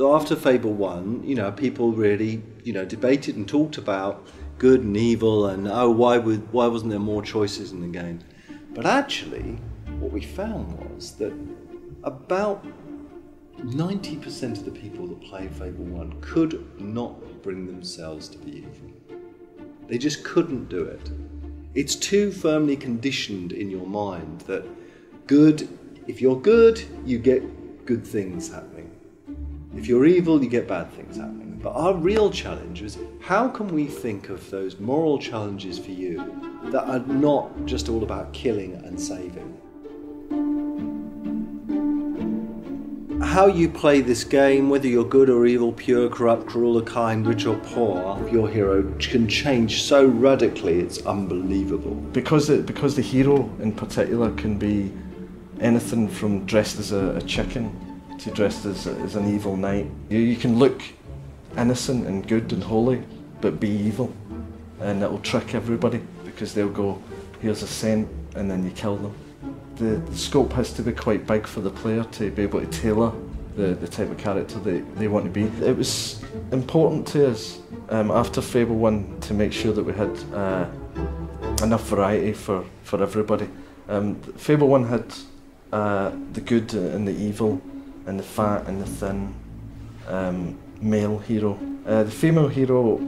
After Fable 1, people really, debated and talked about good and evil and, why wasn't there more choices in the game? But actually, what we found was that about 90% of the people that played Fable 1 could not bring themselves to be evil. They just couldn't do it. It's too firmly conditioned in your mind that if you're good, you get good things happening. If you're evil, you get bad things happening. But our real challenge is, how can we think of those moral challenges for you that are not just all about killing and saving? How you play this game, whether you're good or evil, pure, corrupt, cruel or kind, rich or poor, your hero can change so radically, it's unbelievable. Because the hero in particular can be anything from dressed as a chicken to dressed as an evil knight. You can look innocent and good and holy, but be evil, and it'll trick everybody because they'll go, here's a cent, and then you kill them. The scope has to be quite big for the player to be able to tailor the type of character they want to be. It was important to us after Fable 1 to make sure that we had enough variety for everybody. Fable 1 had the good and the evil, and the fat and the thin male hero. The female hero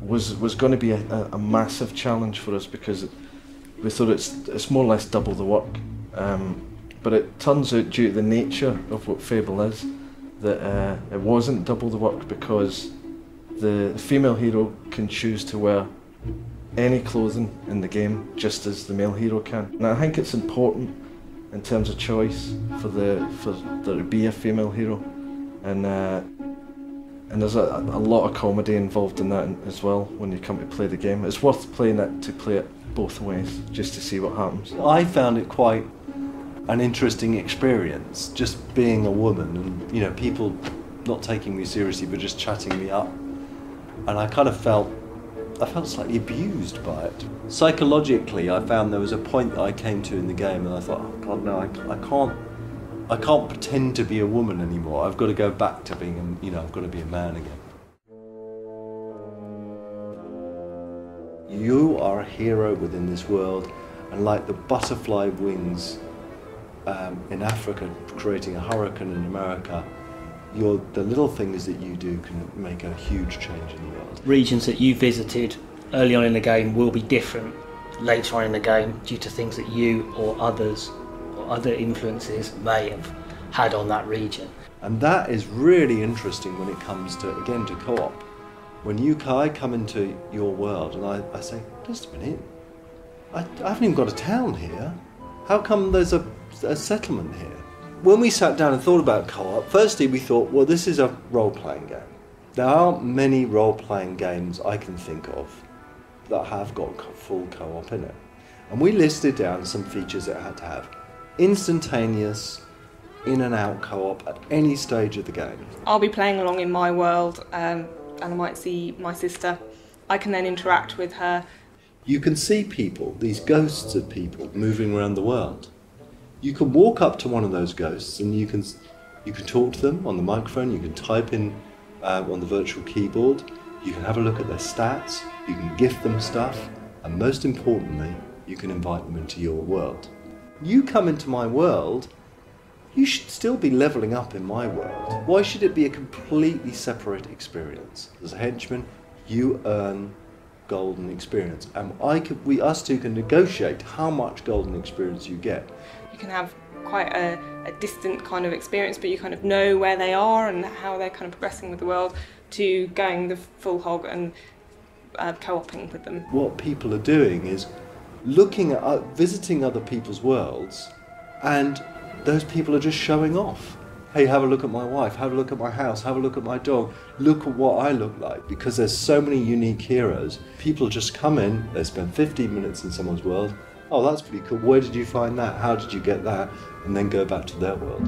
was going to be a massive challenge for us because we thought it's more or less double the work. But it turns out, due to the nature of what Fable is, that it wasn't double the work, because the female hero can choose to wear any clothing in the game just as the male hero can. And I think it's important in terms of choice for there to be a female hero, and there's a lot of comedy involved in that as well when you come to play the game. It's worth playing it to play it both ways, just to see what happens. I found it quite an interesting experience, just being a woman and people not taking me seriously but just chatting me up, and I kind of felt slightly abused by it. Psychologically, I found there was a point that I came to in the game and I thought, oh God, no, I can't pretend to be a woman anymore. I've got to go back to being, I've got to be a man again. You are a hero within this world, and like the butterfly wings in Africa creating a hurricane in America, the little things that you do can make a huge change in the world. Regions that you visited early on in the game will be different later on in the game due to things that you or others or other influences may have had on that region. And that is really interesting when it comes to, again, to co-op. When I come into your world and I say, just a minute, I haven't even got a town here. How come there's a settlement here? When we sat down and thought about co-op, firstly we thought, well, this is a role-playing game. There aren't many role-playing games I can think of that have got full co-op in it. And we listed down some features it had to have. Instantaneous, in and out co-op at any stage of the game. I'll be playing along in my world and I might see my sister. I can then interact with her. You can see people, these ghosts of people, moving around the world. You can walk up to one of those ghosts and you can talk to them on the microphone, you can type in on the virtual keyboard, you can have a look at their stats, you can gift them stuff, and most importantly, you can invite them into your world. You come into my world, you should still be leveling up in my world. Why should it be a completely separate experience? As a henchman, you earn golden experience, and us two can negotiate how much golden experience you get. You can have quite a distant kind of experience, but you kind of know where they are and how they're kind of progressing with the world, to going the full hog and co-oping with them. What people are doing is looking at visiting other people's worlds, and those people are just showing off. Hey, have a look at my wife, have a look at my house, have a look at my dog, look at what I look like. Because there's so many unique heroes, people just come in, they spend 15 minutes in someone's world, oh, that's pretty cool, where did you find that, how did you get that, and then go back to their world.